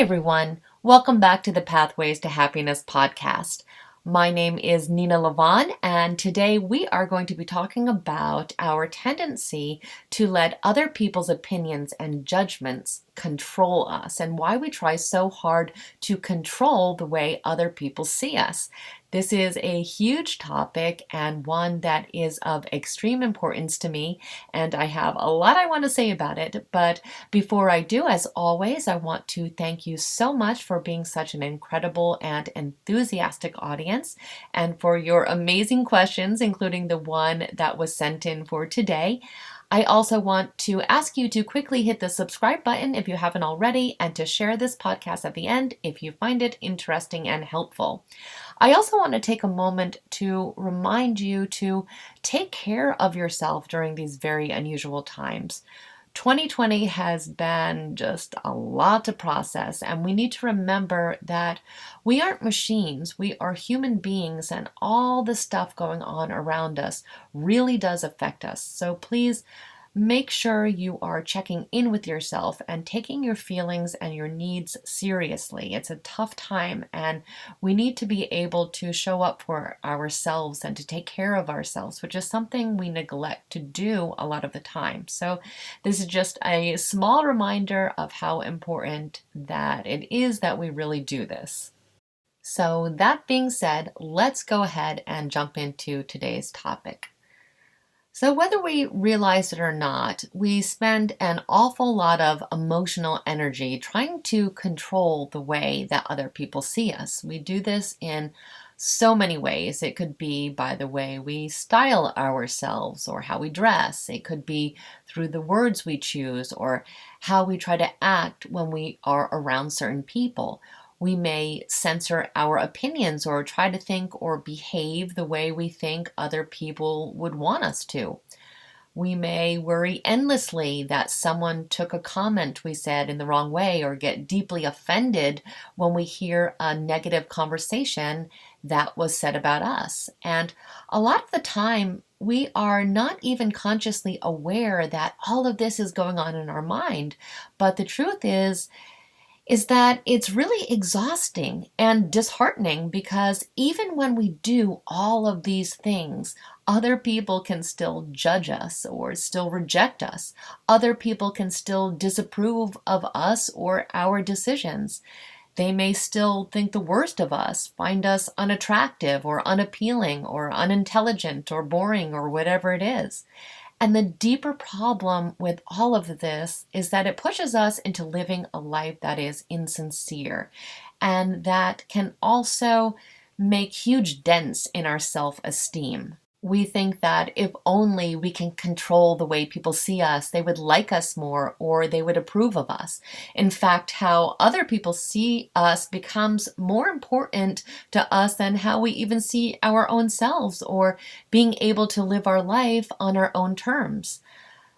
everyone. Welcome back to the Pathways to Happiness podcast. My name is Nina Lavon, and today we are going to be talking about our tendency to let other people's opinions and judgments control us and why we try so hard to control the way other people see us. This is a huge topic and one that is of extreme importance to me, and I have a lot I want to say about it. But before I do, as always, I want to thank you so much for being such an incredible and enthusiastic audience and for your amazing questions, including the one that was sent in for today. I also want to ask you to quickly hit the subscribe button if you haven't already, and to share this podcast at the end if you find it interesting and helpful. I also want to take a moment to remind you to take care of yourself during these very unusual times. 2020 has been just a lot to process, and we need to remember that we aren't machines. We are human beings, and all the stuff going on around us really does affect us. So please make sure you are checking in with yourself and taking your feelings and your needs seriously. It's a tough time, and we need to be able to show up for ourselves and to take care of ourselves, which is something we neglect to do a lot of the time. So this is just a small reminder of how important that it is that we really do this. So that being said, let's go ahead and jump into today's topic. So whether we realize it or not, we spend an awful lot of emotional energy trying to control the way that other people see us. We do this in so many ways. It could be by the way we style ourselves or how we dress. It could be through the words we choose or how we try to act when we are around certain people. We may censor our opinions or try to think or behave the way we think other people would want us to. We may worry endlessly that someone took a comment we said in the wrong way or get deeply offended when we hear a negative conversation that was said about us. And a lot of the time, we are not even consciously aware that all of this is going on in our mind. But the truth is that it's really exhausting and disheartening, because even when we do all of these things, other people can still judge us or still reject us. Other people can still disapprove of us or our decisions. They may still think the worst of us, find us unattractive or unappealing or unintelligent or boring or whatever it is. And the deeper problem with all of this is that it pushes us into living a life that is insincere, and that can also make huge dents in our self-esteem. We think that if only we can control the way people see us, they would like us more or they would approve of us. In fact, how other people see us becomes more important to us than how we even see our own selves or being able to live our life on our own terms.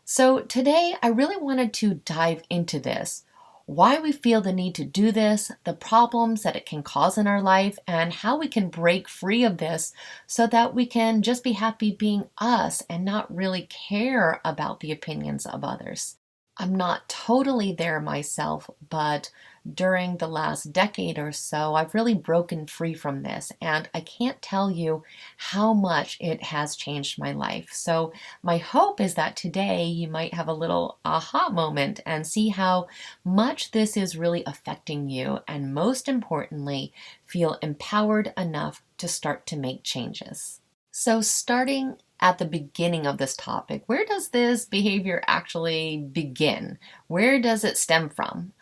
So today, I really wanted to dive into this. Why we feel the need to do this, the problems that it can cause in our life, and how we can break free of this so that we can just be happy being us and not really care about the opinions of others. I'm not totally there myself, but during the last decade or so, I've really broken free from this, and I can't tell you how much it has changed my life. So my hope is that today you might have a little aha moment and see how much this is really affecting you, and most importantly, feel empowered enough to start to make changes. So starting at the beginning of this topic, where does this behavior actually begin? Where does it stem from?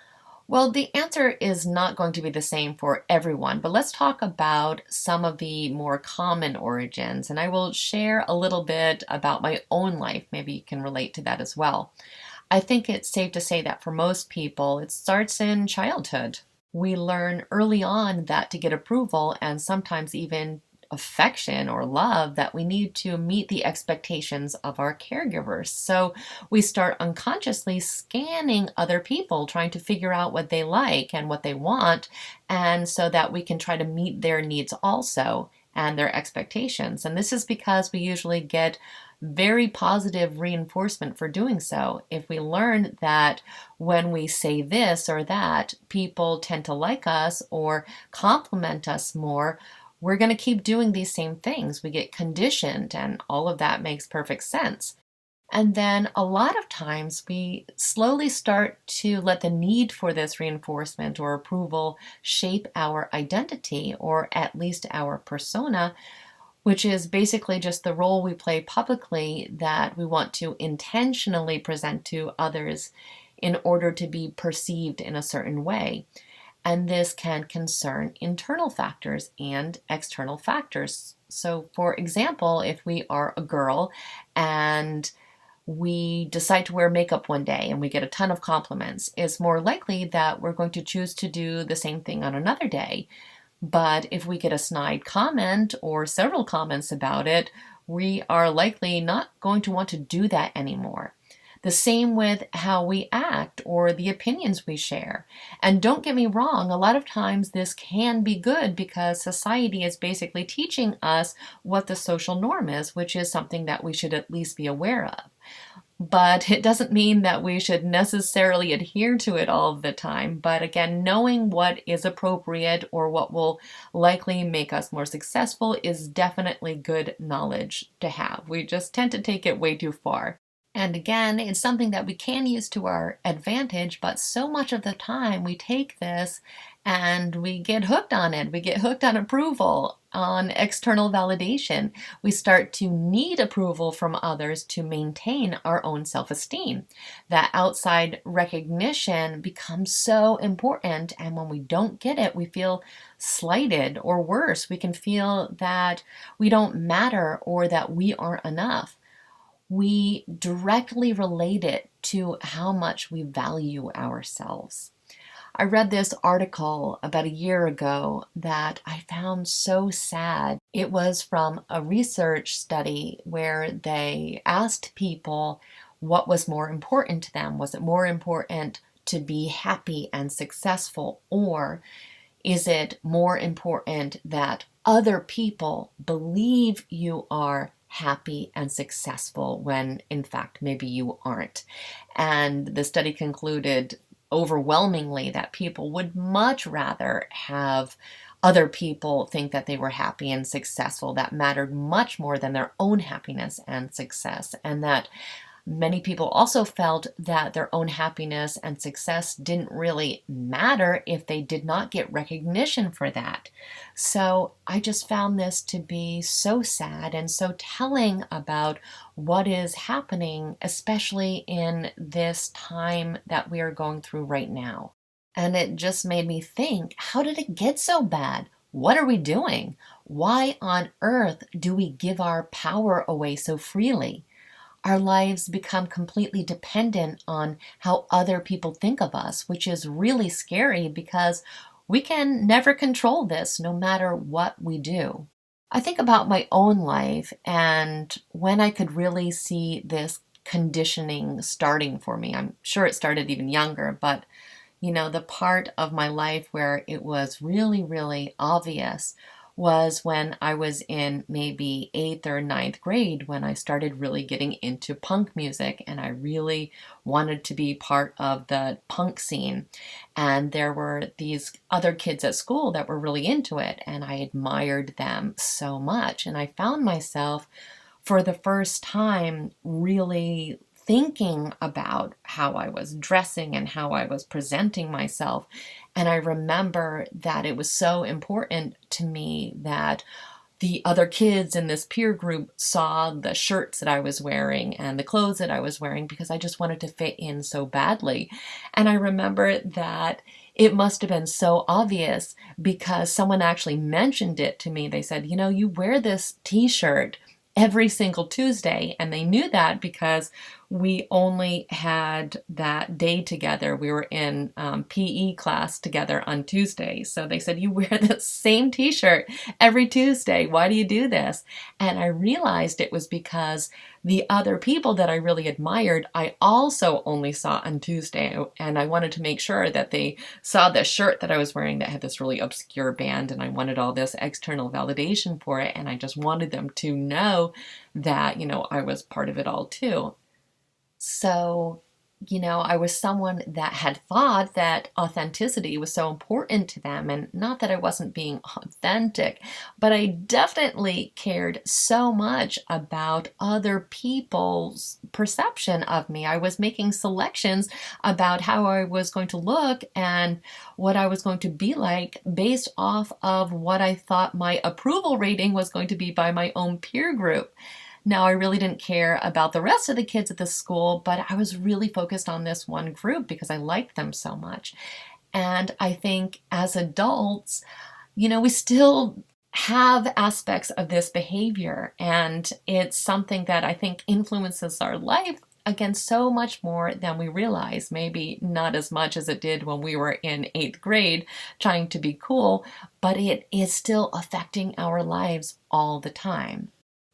Well, the answer is not going to be the same for everyone, but let's talk about some of the more common origins, and I will share a little bit about my own life. Maybe you can relate to that as well. I think it's safe to say that for most people, it starts in childhood. We learn early on that to get approval and sometimes even affection or love, that we need to meet the expectations of our caregivers. So we start unconsciously scanning other people, trying to figure out what they like and what they want, and so that we can try to meet their needs also and their expectations. And this is because we usually get very positive reinforcement for doing so. If we learn that when we say this or that, people tend to like us or compliment us more, we're going to keep doing these same things. We get conditioned, and all of that makes perfect sense. And then a lot of times we slowly start to let the need for this reinforcement or approval shape our identity, or at least our persona, which is basically just the role we play publicly that we want to intentionally present to others in order to be perceived in a certain way. And this can concern internal factors and external factors. So, for example, if we are a girl and we decide to wear makeup one day and we get a ton of compliments, it's more likely that we're going to choose to do the same thing on another day. But if we get a snide comment or several comments about it, we are likely not going to want to do that anymore. The same with how we act or the opinions we share. And don't get me wrong, a lot of times this can be good because society is basically teaching us what the social norm is, which is something that we should at least be aware of. But it doesn't mean that we should necessarily adhere to it all the time. But again, knowing what is appropriate or what will likely make us more successful is definitely good knowledge to have. We just tend to take it way too far. And again, it's something that we can use to our advantage, but so much of the time we take this and we get hooked on it. We get hooked on approval, on external validation. We start to need approval from others to maintain our own self-esteem. That outside recognition becomes so important, and when we don't get it, we feel slighted, or worse, we can feel that we don't matter or that we aren't enough. We directly relate it to how much we value ourselves. I read this article about a year ago that I found so sad. It was from a research study where they asked people what was more important to them. Was it more important to be happy and successful, or is it more important that other people believe you are happy and successful when in fact maybe you aren't? And the study concluded overwhelmingly that people would much rather have other people think that they were happy and successful. That mattered much more than their own happiness and success. And that many people also felt that their own happiness and success didn't really matter if they did not get recognition for that. So I just found this to be so sad and so telling about what is happening, especially in this time that we are going through right now. And it just made me think, how did it get so bad? What are we doing? Why on earth do we give our power away so freely? Our lives become completely dependent on how other people think of us, which is really scary because we can never control this no matter what we do. I think about my own life and when I could really see this conditioning starting for me. I'm sure it started even younger, but the part of my life where it was really, really obvious was when I was in maybe 8th or ninth grade, when I started really getting into punk music and I really wanted to be part of the punk scene. And there were these other kids at school that were really into it, and I admired them so much. And I found myself for the first time really thinking about how I was dressing and how I was presenting myself. And I remember that it was so important to me that the other kids in this peer group saw the shirts that I was wearing and the clothes that I was wearing because I just wanted to fit in so badly. And I remember that it must have been so obvious because someone actually mentioned it to me. They said, you wear this t-shirt every single Tuesday. And they knew that because we only had that day together. We were in PE class together on Tuesday. So they said, you wear the same t-shirt every Tuesday. Why do you do this? And I realized it was because the other people that I really admired, I also only saw on Tuesday. And I wanted to make sure that they saw the shirt that I was wearing that had this really obscure band. And I wanted all this external validation for it. And I just wanted them to know that, I was part of it all too. So, I was someone that had thought that authenticity was so important to them, and not that I wasn't being authentic, but I definitely cared so much about other people's perception of me. I was making selections about how I was going to look and what I was going to be like based off of what I thought my approval rating was going to be by my own peer group. Now, I really didn't care about the rest of the kids at the school, but I was really focused on this one group because I liked them so much. And I think as adults, we still have aspects of this behavior, and it's something that I think influences our life again so much more than we realize. Maybe not as much as it did when we were in 8th grade trying to be cool, but it is still affecting our lives all the time.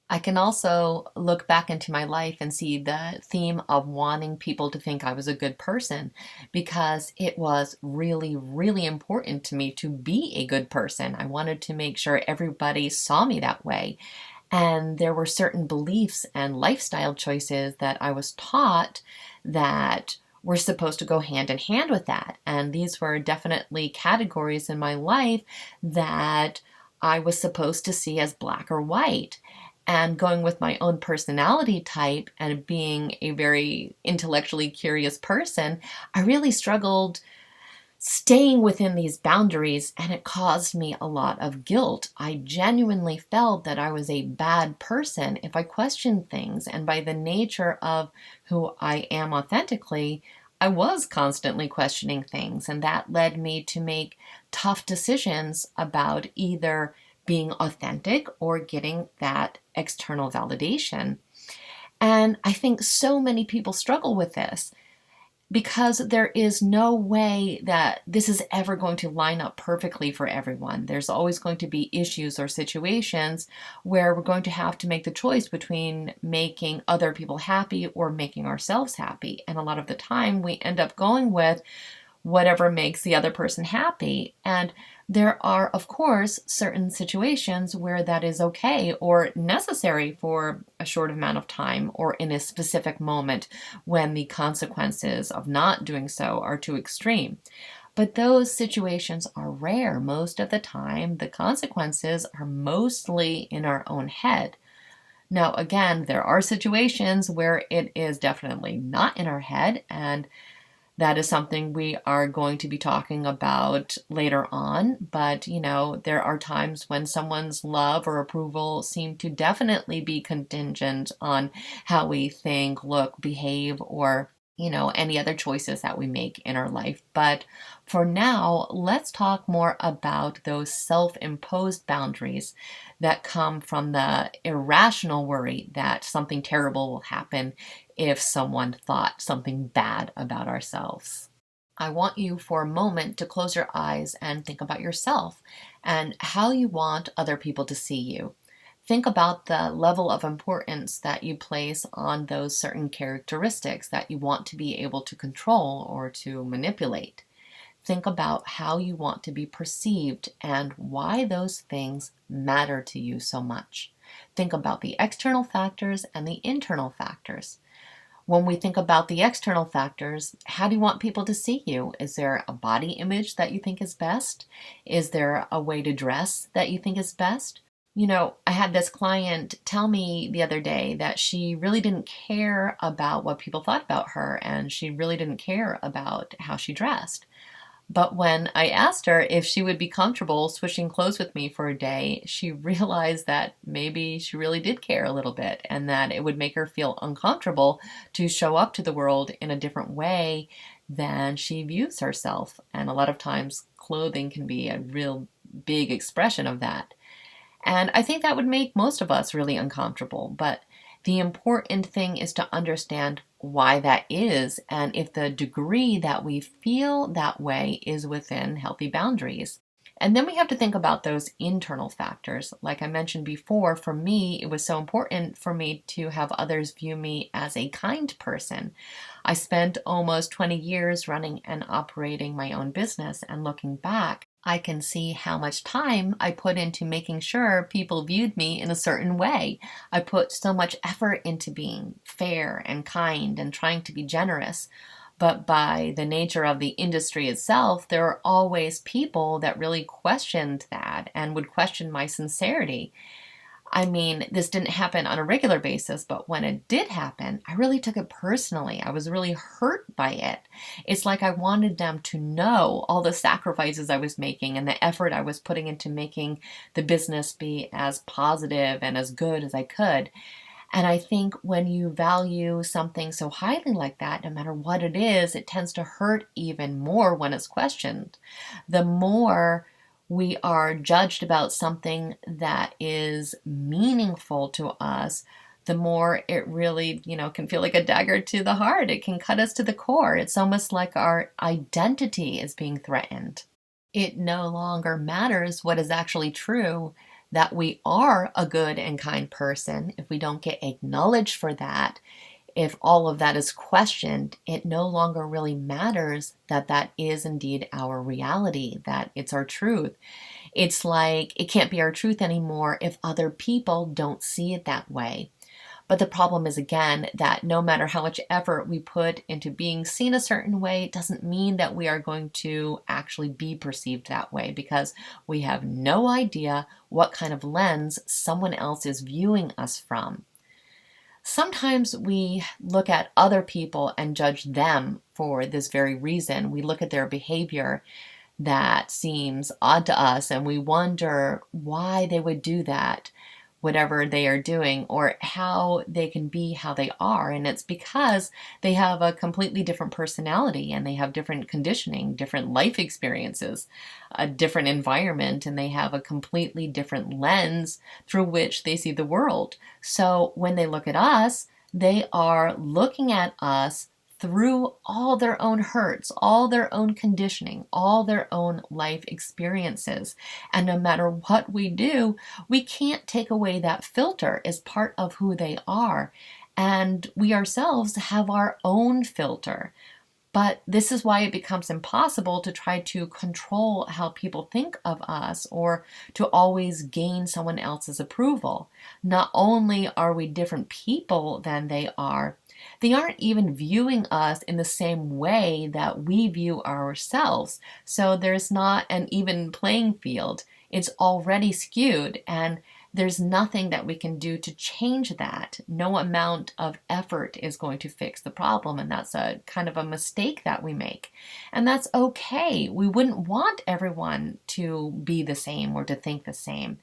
I can also look back into my life and see the theme of wanting people to think I was a good person, because it was really, really important to me to be a good person. I wanted to make sure everybody saw me that way. And there were certain beliefs and lifestyle choices that I was taught that were supposed to go hand in hand with that. And these were definitely categories in my life that I was supposed to see as black or white. And going with my own personality type and being a very intellectually curious person, I really struggled staying within these boundaries, and it caused me a lot of guilt. I genuinely felt that I was a bad person if I questioned things, and by the nature of who I am authentically, I was constantly questioning things, and that led me to make tough decisions about either being authentic or getting that external validation. And I think so many people struggle with this because there is no way that this is ever going to line up perfectly for everyone. There's always going to be issues or situations where we're going to have to make the choice between making other people happy or making ourselves happy. And a lot of the time we end up going with whatever makes the other person happy. And there are, of course, certain situations where that is okay or necessary for a short amount of time or in a specific moment when the consequences of not doing so are too extreme. But those situations are rare. Most of the time, the consequences are mostly in our own head. Now, again, there are situations where it is definitely not in our head, and that is something we are going to be talking about later on. But, there are times when someone's love or approval seem to definitely be contingent on how we think, look, behave, or, any other choices that we make in our life. But for now, let's talk more about those self-imposed boundaries that come from the irrational worry that something terrible will happen if someone thought something bad about ourselves. I want you for a moment to close your eyes and think about yourself and how you want other people to see you. Think about the level of importance that you place on those certain characteristics that you want to be able to control or to manipulate. Think about how you want to be perceived and why those things matter to you so much. Think about the external factors and the internal factors. When we think about the external factors, how do you want people to see you? Is there a body image that you think is best? Is there a way to dress that you think is best? I had this client tell me the other day that she really didn't care about what people thought about her, and she really didn't care about how she dressed. But when I asked her if she would be comfortable switching clothes with me for a day, she realized that maybe she really did care a little bit, and that it would make her feel uncomfortable to show up to the world in a different way than she views herself. And a lot of times clothing can be a real big expression of that. And I think that would make most of us really uncomfortable. But The important thing is to understand why that is and if the degree that we feel that way is within healthy boundaries. And then we have to think about those internal factors. Like I mentioned before, for me, it was so important for me to have others view me as a kind person. I spent almost 20 years running and operating my own business, and looking back, I can see how much time I put into making sure people viewed me in a certain way. I put so much effort into being fair and kind and trying to be generous. But by the nature of the industry itself, there are always people that really questioned that and would question my sincerity. I mean, this didn't happen on a regular basis, but when it did happen, I really took it personally. I was really hurt by it. It's like I wanted them to know all the sacrifices I was making and the effort I was putting into making the business be as positive and as good as I could. And I think when you value something so highly like that, no matter what it is, it tends to hurt even more when it's questioned. The more we are judged about something that is meaningful to us, the more it really, can feel like a dagger to the heart. It can cut us to the core. It's almost like our identity is being threatened. It no longer matters what is actually true, that we are a good and kind person. If we don't get acknowledged for that, if all of that is questioned, it no longer really matters that that is indeed our reality, that it's our truth. It's like it can't be our truth anymore if other people don't see it that way. But the problem is, again, that no matter how much effort we put into being seen a certain way, it doesn't mean that we are going to actually be perceived that way, because we have no idea what kind of lens someone else is viewing us from. Sometimes we look at other people and judge them for this very reason. We look at their behavior that seems odd to us and we wonder why they would do that, whatever they are doing, or how they can be how they are. And it's because they have a completely different personality and they have different conditioning, different life experiences, a different environment, and they have a completely different lens through which they see the world. So when they look at us, they are looking at us through all their own hurts, all their own conditioning, all their own life experiences. And no matter what we do, we can't take away that filter as part of who they are. And we ourselves have our own filter. But this is why it becomes impossible to try to control how people think of us or to always gain someone else's approval. Not only are we different people than they aren't even viewing us in the same way that we view ourselves. So there's not an even playing field. It's already skewed, and there's nothing that we can do to change that. No amount of effort is going to fix the problem, and that's a kind of a mistake that we make. And that's okay. We wouldn't want everyone to be the same or to think the same.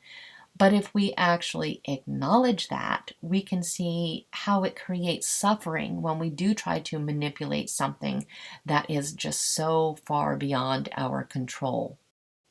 But if we actually acknowledge that, we can see how it creates suffering when we do try to manipulate something that is just so far beyond our control.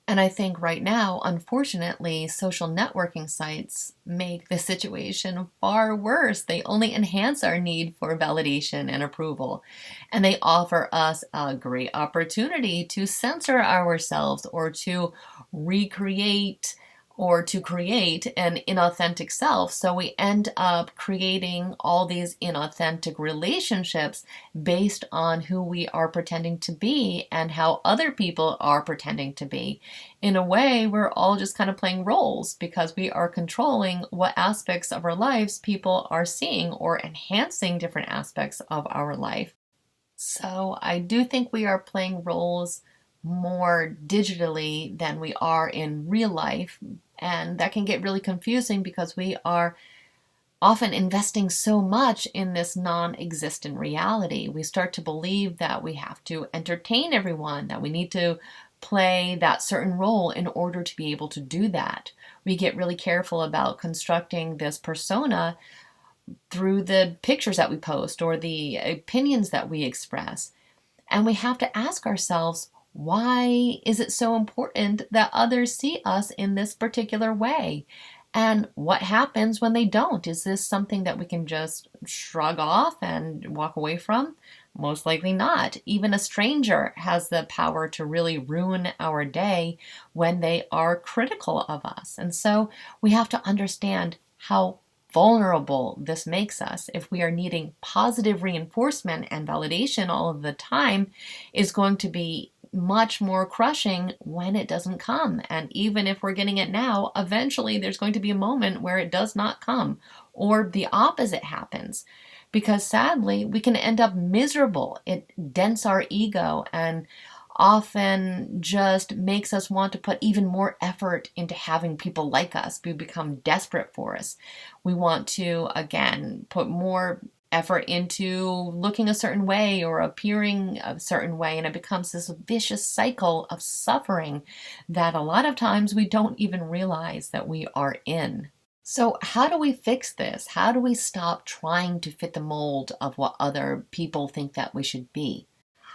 And I think right now, unfortunately, social networking sites make the situation far worse. They only enhance our need for validation and approval. And they offer us a great opportunity to censor ourselves or to recreate or to create an inauthentic self. So we end up creating all these inauthentic relationships based on who we are pretending to be and how other people are pretending to be. In a way, we're all just kind of playing roles because we are controlling what aspects of our lives people are seeing or enhancing different aspects of our life. So I do think we are playing roles more digitally than we are in real life. And that can get really confusing because we are often investing so much in this non-existent reality. We start to believe that we have to entertain everyone, that we need to play that certain role in order to be able to do that. We get really careful about constructing this persona through the pictures that we post or the opinions that we express. And we have to ask ourselves, why is it so important that others see us in this particular way? And what happens when they don't? Is this something that we can just shrug off and walk away from? Most likely not. Even a stranger has the power to really ruin our day when they are critical of us. And so we have to understand how vulnerable this makes us. If we are needing positive reinforcement and validation all of the time, is going to be much more crushing when it doesn't come. And even if we're getting it now, eventually there's going to be a moment where it does not come, or the opposite happens. Because sadly, we can end up miserable. It dents our ego and often just makes us want to put even more effort into having people like us. We become desperate for us. We want to, again, put more effort into looking a certain way or appearing a certain way, and it becomes this vicious cycle of suffering that a lot of times we don't even realize that we are in. So, how do we fix this? How do we stop trying to fit the mold of what other people think that we should be?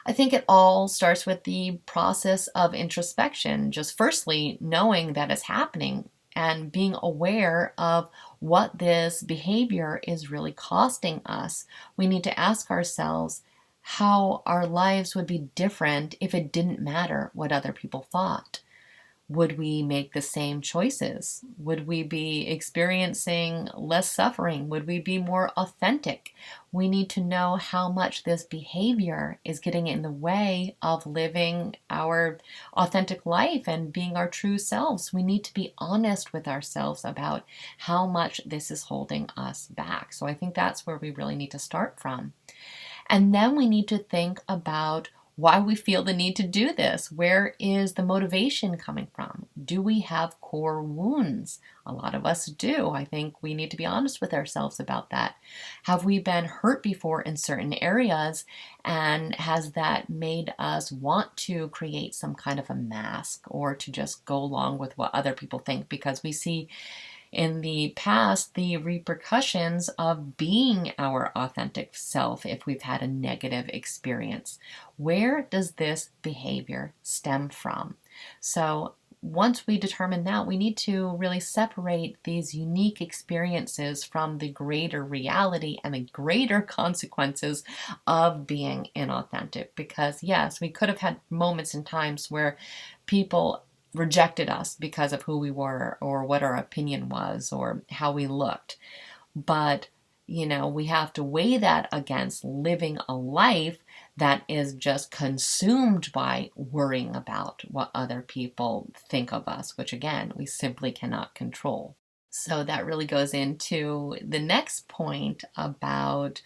I think it all starts with the process of introspection. Just firstly, knowing that it's happening and being aware of what this behavior is really costing us. We need to ask ourselves how our lives would be different if it didn't matter what other people thought. Would we make the same choices? Would we be experiencing less suffering? Would we be more authentic? We need to know how much this behavior is getting in the way of living our authentic life and being our true selves. We need to be honest with ourselves about how much this is holding us back. So I think that's where we really need to start from. And then we need to think about why we feel the need to do this. Where is the motivation coming from? Do we have core wounds? A lot of us do. I think we need to be honest with ourselves about that. Have we been hurt before in certain areas? And has that made us want to create some kind of a mask or to just go along with what other people think? Because we see in the past the repercussions of being our authentic self if we've had a negative experience. Where does this behavior stem from? So once we determine that, we need to really separate these unique experiences from the greater reality and the greater consequences of being inauthentic. Because yes, we could have had moments and times where people rejected us because of who we were or what our opinion was or how we looked. But, we have to weigh that against living a life that is just consumed by worrying about what other people think of us, which again, we simply cannot control. So that really goes into the next point about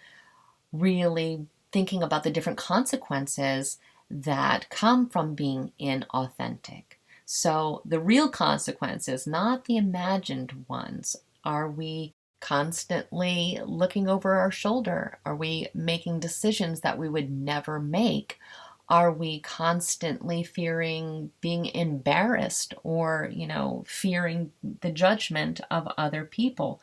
really thinking about the different consequences that come from being inauthentic. So the real consequences, not the imagined ones. Are we constantly looking over our shoulder? Are we making decisions that we would never make? Are we constantly fearing being embarrassed or, fearing the judgment of other people?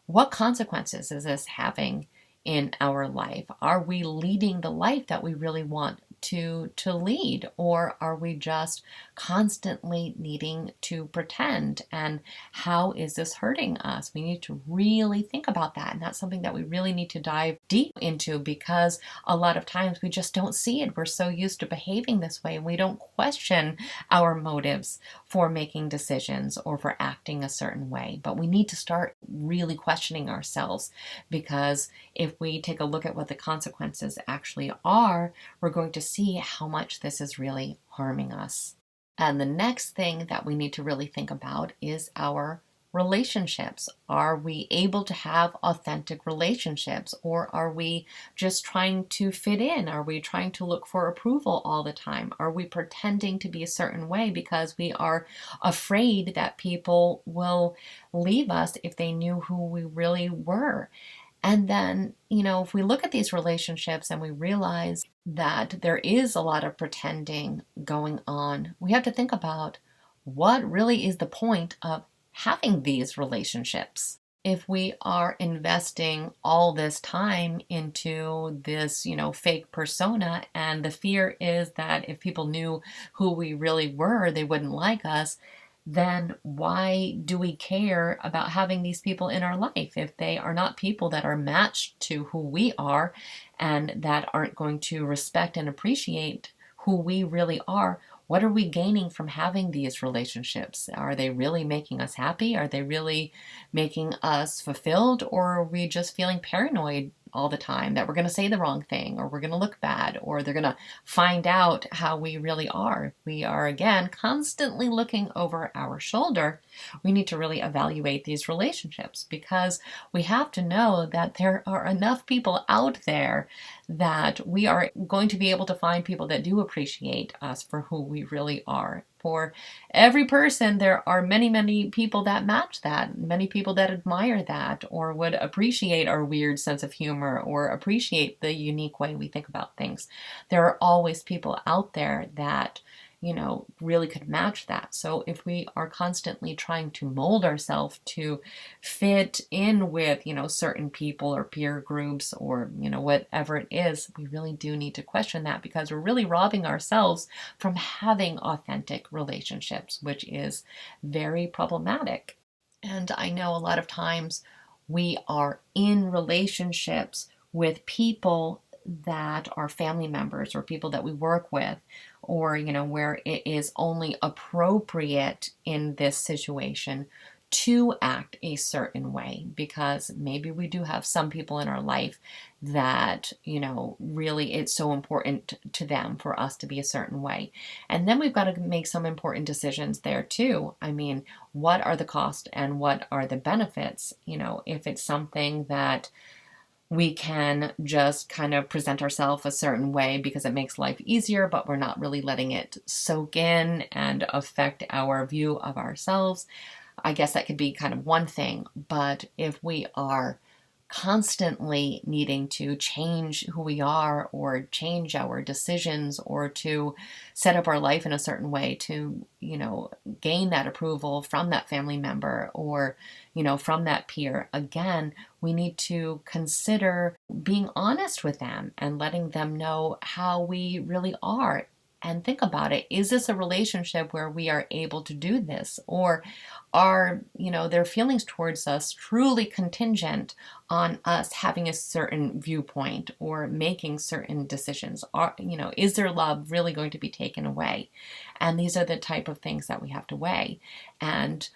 What consequences is this having in our life? Are we leading the life that we really want to lead, or are we just constantly needing to pretend? And how is this hurting us? We need to really think about that, and that's something that we really need to dive deep into, because a lot of times we just don't see it. We're so used to behaving this way, and we don't question our motives for making decisions or for acting a certain way. But we need to start really questioning ourselves, because if we take a look at what the consequences actually are, we're going to see how much this is really harming us. And the next thing that we need to really think about is our relationships. Are we able to have authentic relationships, or are we just trying to fit in? Are we trying to look for approval all the time? Are we pretending to be a certain way because we are afraid that people will leave us if they knew who we really were? And then, if we look at these relationships and we realize that there is a lot of pretending going on, we have to think about what really is the point of having these relationships. If we are investing all this time into this, fake persona, and the fear is that if people knew who we really were, they wouldn't like us, then why do we care about having these people in our life if they are not people that are matched to who we are and that aren't going to respect and appreciate who we really are? What are we gaining from having these relationships? Are they really making us happy? Are they really making us fulfilled? Or are we just feeling paranoid all the time that we're going to say the wrong thing, or we're going to look bad, or they're going to find out how we really are? We are, again, constantly looking over our shoulder. We need to really evaluate these relationships, because we have to know that there are enough people out there that we are going to be able to find people that do appreciate us for who we really are. For every person, there are many, many people that match that, many people that admire that, or would appreciate our weird sense of humor, or appreciate the unique way we think about things. There are always people out there that really could match that. So if we are constantly trying to mold ourselves to fit in with, certain people or peer groups or, whatever it is, we really do need to question that, because we're really robbing ourselves from having authentic relationships, which is very problematic. And I know a lot of times we are in relationships with people that are family members or people that we work with, or where it is only appropriate in this situation to act a certain way, because maybe we do have some people in our life that really it's so important to them for us to be a certain way. And then we've got to make some important decisions there too. I mean, what are the costs and what are the benefits? If it's something that we can just kind of present ourselves a certain way because it makes life easier, but we're not really letting it soak in and affect our view of ourselves, I guess that could be kind of one thing. But if we are constantly needing to change who we are, or change our decisions, or to set up our life in a certain way to, gain that approval from that family member, or, from that peer, again, we need to consider being honest with them and letting them know how we really are. And think about it. Is this a relationship where we are able to do this? Or are, their feelings towards us truly contingent on us having a certain viewpoint or making certain decisions? Are, is their love really going to be taken away? And these are the type of things that we have to weigh. And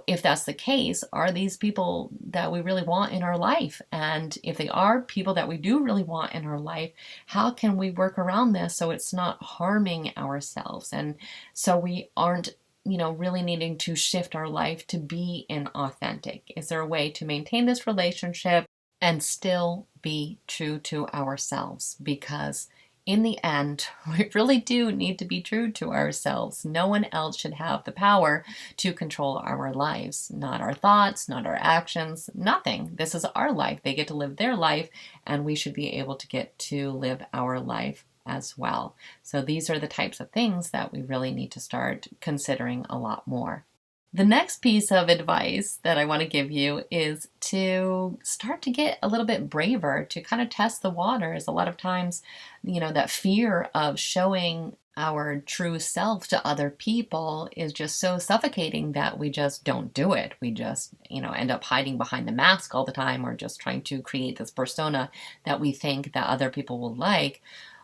if that's the case, are these people that we really want in our life? And if they are people that we do really want in our life, how can we work around this so it's not harming ourselves? And so we aren't, really needing to shift our life to be inauthentic. Is there a way to maintain this relationship and still be true to ourselves? Because in the end, we really do need to be true to ourselves. No one else should have the power to control our lives. Not our thoughts, not our actions, nothing. This is our life. They get to live their life, and we should be able to get to live our life as well. So these are the types of things that we really need to start considering a lot more. The next piece of advice that I want to give you is to start to get a little bit braver, to kind of test the waters. A lot of times, that fear of showing our true self to other people is just so suffocating that we just don't do it. We just, end up hiding behind the mask all the time, or just trying to create this persona that we think that other people will like.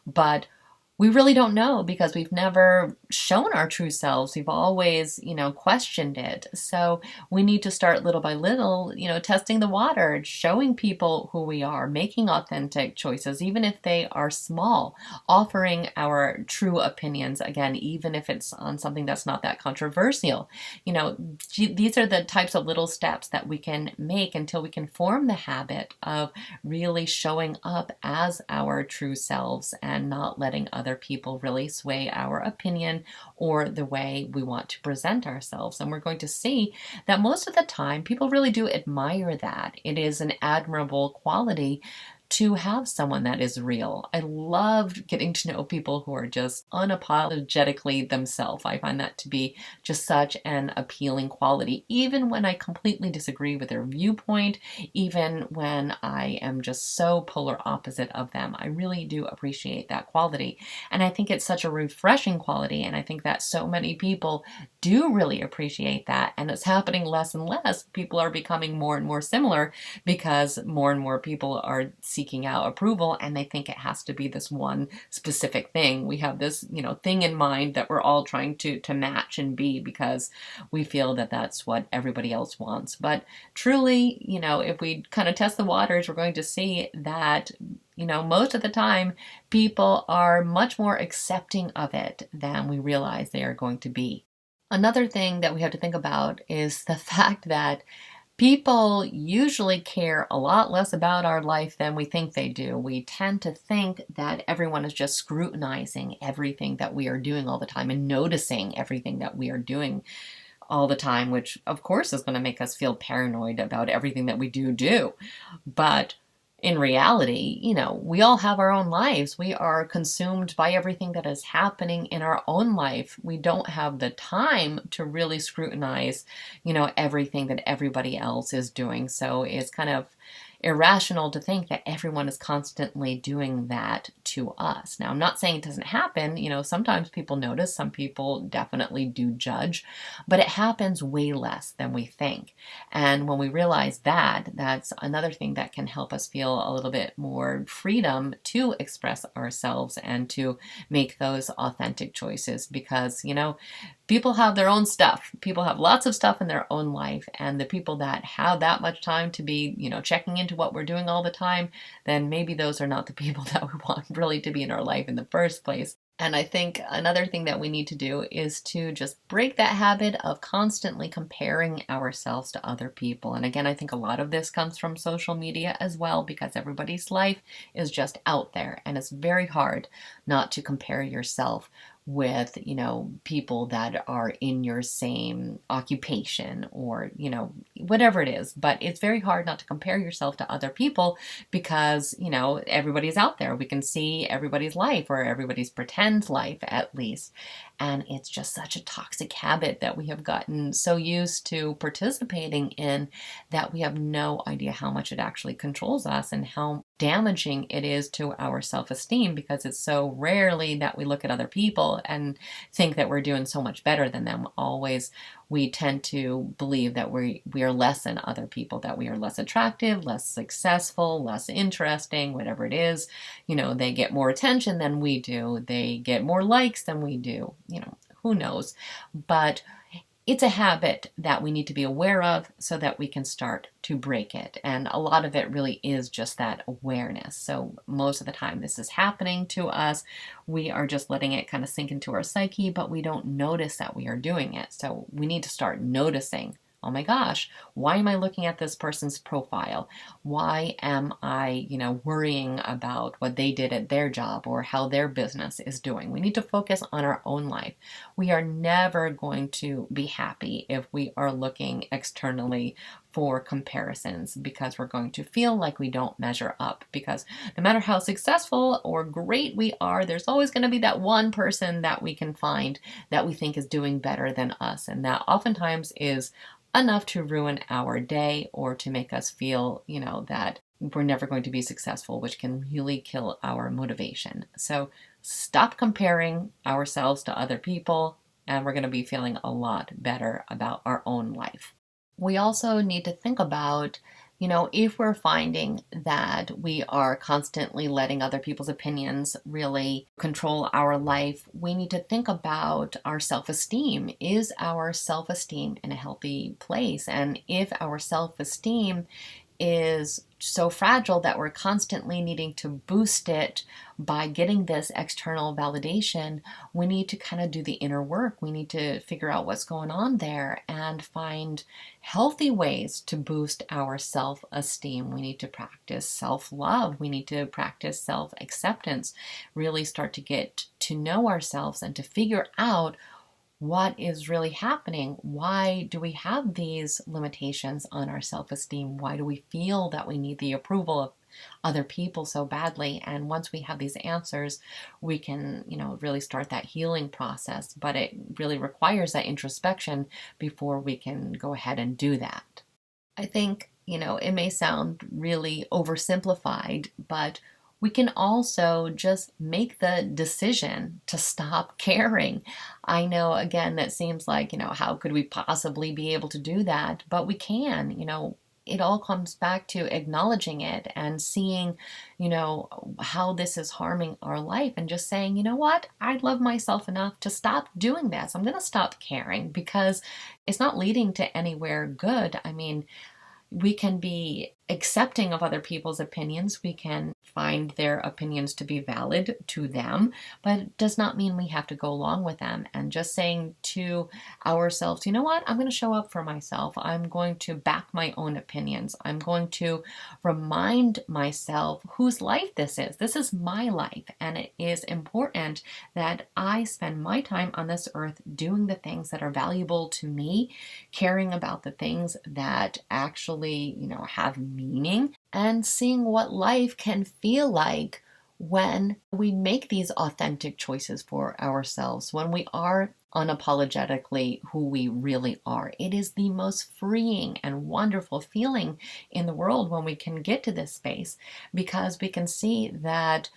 But we really don't know, because we've never shown our true selves. We've always, questioned it. So we need to start little by little, testing the water, showing people who we are, making authentic choices, even if they are small, offering our true opinions, again, even if it's on something that's not that controversial. These are the types of little steps that we can make until we can form the habit of really showing up as our true selves and not letting other people really sway our opinion or the way we want to present ourselves. And we're going to see that most of the time people really do admire that. It is an admirable quality to have someone that is real. I love getting to know people who are just unapologetically themselves. I find that to be just such an appealing quality, even when I completely disagree with their viewpoint, even when I am just so polar opposite of them. I really do appreciate that quality. And I think it's such a refreshing quality. And I think that so many people do really appreciate that. And it's happening less and less. People are becoming more and more similar because more and more people are seeking out approval and they think it has to be this one specific thing. We have this, thing in mind that we're all trying to match and be because we feel that that's what everybody else wants. But truly, if we kind of test the waters, we're going to see that most of the time, people are much more accepting of it than we realize they are going to be. Another thing that we have to think about is the fact that people usually care a lot less about our life than we think they do. We tend to think that everyone is just scrutinizing everything that we are doing all the time and noticing everything that we are doing all the time, which of course is going to make us feel paranoid about everything that we do. But in reality, we all have our own lives. We are consumed by everything that is happening in our own life. We don't have the time to really scrutinize, everything that everybody else is doing. So it's kind of irrational to think that everyone is constantly doing that to us. Now, I'm not saying it doesn't happen. Sometimes people notice, some people definitely do judge, but it happens way less than we think. And when we realize that, that's another thing that can help us feel a little bit more freedom to express ourselves and to make those authentic choices because, people have their own stuff. People have lots of stuff in their own life. And the people that have that much time to be, checking into what we're doing all the time, then maybe those are not the people that we want really to be in our life in the first place. And I think another thing that we need to do is to just break that habit of constantly comparing ourselves to other people. And again, I think a lot of this comes from social media as well, because everybody's life is just out there. And it's very hard not to compare yourself with, people that are in your same occupation or, whatever it is. But it's very hard not to compare yourself to other people because, everybody's out there. We can see everybody's life or everybody's pretend life at least. And it's just such a toxic habit that we have gotten so used to participating in that we have no idea how much it actually controls us and how damaging it is to our self-esteem, because it's so rarely that we look at other people and think that we're doing so much better than them. Always we tend to believe that we are less than other people, that we are less attractive, less successful, less interesting, whatever it is. They get more attention than we do. They get more likes than we do. Who knows? But it's a habit that we need to be aware of so that we can start to break it. And a lot of it really is just that awareness. So most of the time this is happening to us. We are just letting it kind of sink into our psyche, but we don't notice that we are doing it. So we need to start noticing, oh my gosh, why am I looking at this person's profile? Why am I, worrying about what they did at their job or how their business is doing? We need to focus on our own life. We are never going to be happy if we are looking externally for comparisons, because we're going to feel like we don't measure up, because no matter how successful or great we are, there's always going to be that one person that we can find that we think is doing better than us. And that oftentimes is enough to ruin our day or to make us feel, that we're never going to be successful, which can really kill our motivation. So stop comparing ourselves to other people, and we're going to be feeling a lot better about our own life. We also need to think about, if we're finding that we are constantly letting other people's opinions really control our life, we need to think about our self-esteem. Is our self-esteem in a healthy place? And if our self-esteem is so fragile that we're constantly needing to boost it by getting this external validation, we need to kind of do the inner work. We need to figure out what's going on there and find healthy ways to boost our self-esteem. We need to practice self-love. We need to practice self-acceptance, really start to get to know ourselves and to figure out what is really happening. Why do we have these limitations on our self-esteem? Why do we feel that we need the approval of other people so badly. And once we have these answers, we can, really start that healing process. But it really requires that introspection before we can go ahead and do that. I think, it may sound really oversimplified, but we can also just make the decision to stop caring. I know, again, that seems like, how could we possibly be able to do that? But we can, it all comes back to acknowledging it and seeing, how this is harming our life and just saying, you know what, I love myself enough to stop doing this. I'm going to stop caring because it's not leading to anywhere good. I mean, we can be accepting of other people's opinions. We can find their opinions to be valid to them, but it does not mean we have to go along with them. And just saying to ourselves, you know what, I'm going to show up for myself. I'm going to back my own opinions. I'm going to remind myself whose life this is. This is my life. And it is important that I spend my time on this earth doing the things that are valuable to me, caring about the things that actually, have meaning, and seeing what life can feel like when we make these authentic choices for ourselves, when we are unapologetically who we really are. It is the most freeing and wonderful feeling in the world when we can get to this space, because we can see that,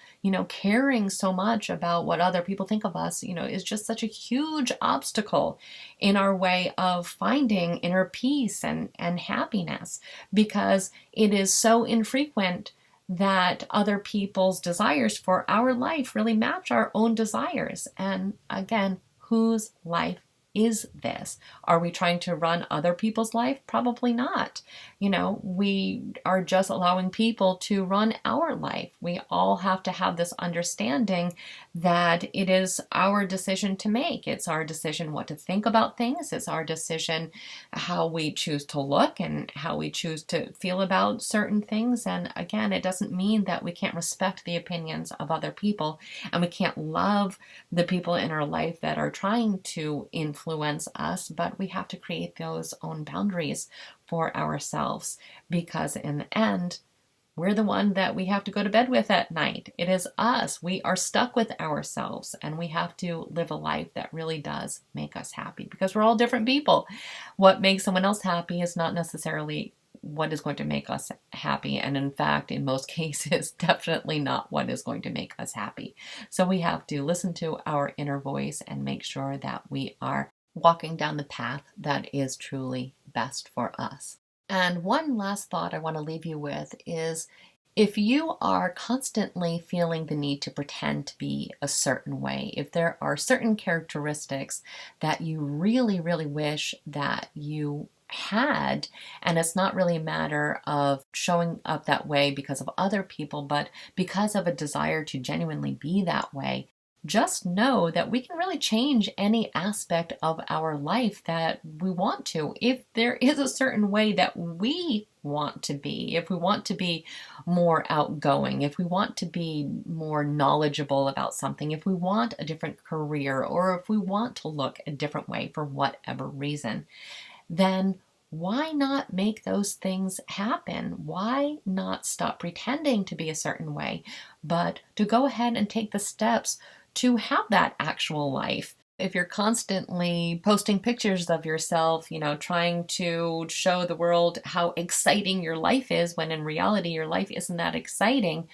caring so much about what other people think of us, is just such a huge obstacle in our way of finding inner peace and happiness, because it is so infrequent that other people's desires for our life really match our own desires. And again, whose life is this? Are we trying to run other people's life? Probably not. We are just allowing people to run our life. We all have to have this understanding that it is our decision to make. It's our decision what to think about things. It's our decision how we choose to look and how we choose to feel about certain things. And again, it doesn't mean that we can't respect the opinions of other people and we can't love the people in our life that are trying to influence us, but we have to create those own boundaries for ourselves, because in the end, we're the one that we have to go to bed with at night. It is us. We are stuck with ourselves, and we have to live a life that really does make us happy, because we're all different people. What makes someone else happy is not necessarily what is going to make us happy. And in fact, in most cases, definitely not what is going to make us happy. So we have to listen to our inner voice and make sure that we are walking down the path that is truly best for us. And one last thought I want to leave you with is, if you are constantly feeling the need to pretend to be a certain way, if there are certain characteristics that you really, really wish that you had, and it's not really a matter of showing up that way because of other people, but because of a desire to genuinely be that way, just know that we can really change any aspect of our life that we want to. If there is a certain way that we want to be, if we want to be more outgoing, if we want to be more knowledgeable about something, if we want a different career, or if we want to look a different way for whatever reason, then why not make those things happen? Why not stop pretending to be a certain way, but to go ahead and take the steps to have that actual life? If you're constantly posting pictures of yourself, trying to show the world how exciting your life is, when in reality your life isn't that exciting,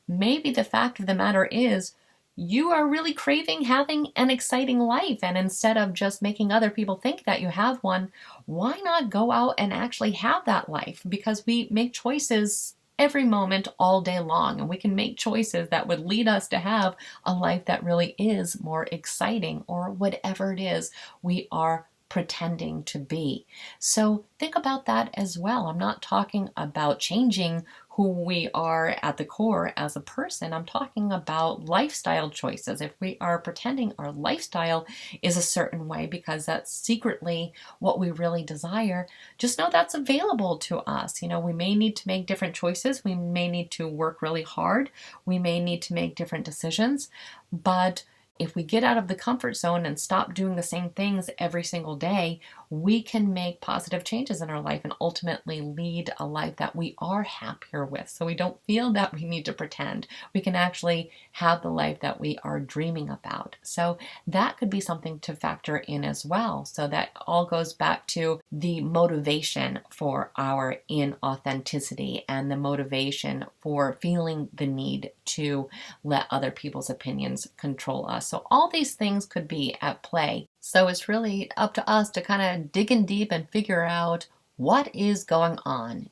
maybe the fact of the matter is you are really craving having an exciting life. And instead of just making other people think that you have one, why not go out and actually have that life? Because we make choices every moment all day long, and we can make choices that would lead us to have a life that really is more exciting, or whatever it is we are pretending to be. So think about that as well. I'm not talking about changing who we are at the core as a person. I'm talking about lifestyle choices. If we are pretending our lifestyle is a certain way because that's secretly what we really desire, just know that's available to us. We may need to make different choices. We may need to work really hard. We may need to make different decisions. But if we get out of the comfort zone and stop doing the same things every single day, we can make positive changes in our life and ultimately lead a life that we are happier with. So we don't feel that we need to pretend. We can actually have the life that we are dreaming about. So that could be something to factor in as well. So that all goes back to the motivation for our inauthenticity and the motivation for feeling the need to let other people's opinions control us. So all these things could be at play. So it's really up to us to kind of dig in deep and figure out what is going on.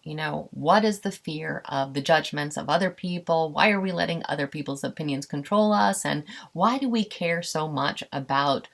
What is the fear of the judgments of other people? Why are we letting other people's opinions control us? And why do we care so much about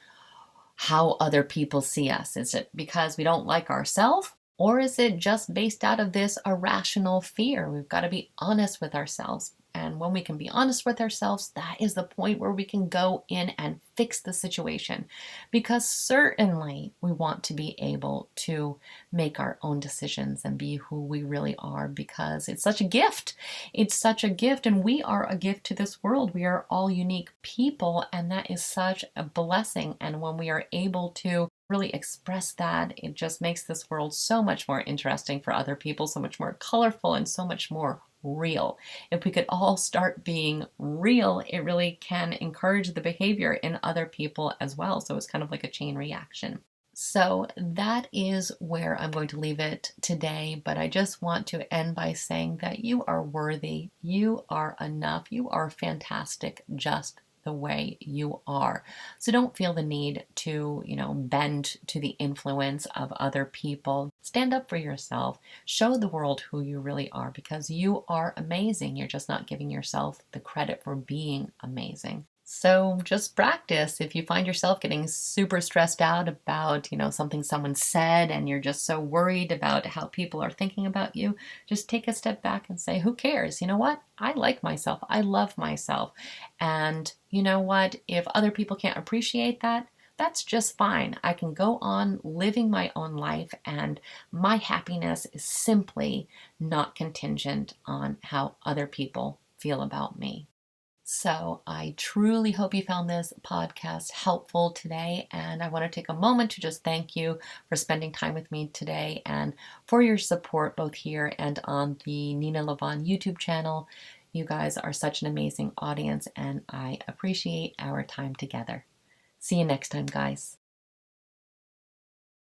how other people see us? Is it because we don't like ourselves? Or is it just based out of this irrational fear? We've got to be honest with ourselves. And when we can be honest with ourselves, that is the point where we can go in and fix the situation. Because certainly we want to be able to make our own decisions and be who we really are, because it's such a gift. It's such a gift, and we are a gift to this world. We are all unique people, and that is such a blessing. And when we are able to really express that, it just makes this world so much more interesting for other people, so much more colorful, and so much more real. If we could all start being real, it really can encourage the behavior in other people as well. So it's kind of like a chain reaction. So that is where I'm going to leave it today, but I just want to end by saying that you are worthy, you are enough, you are fantastic just the way you are. So don't feel the need to, bend to the influence of other people. Stand up for yourself. Show the world who you really are, because you are amazing. You're just not giving yourself the credit for being amazing. So just practice. If you find yourself getting super stressed out about, something someone said, and you're just so worried about how people are thinking about you, just take a step back and say, who cares? You know what? I like myself. I love myself. And you know what? If other people can't appreciate that, that's just fine. I can go on living my own life, and my happiness is simply not contingent on how other people feel about me. So I truly hope you found this podcast helpful today. And I want to take a moment to just thank you for spending time with me today and for your support both here and on the Nina Lavon YouTube channel. You guys are such an amazing audience, and I appreciate our time together. See you next time, guys.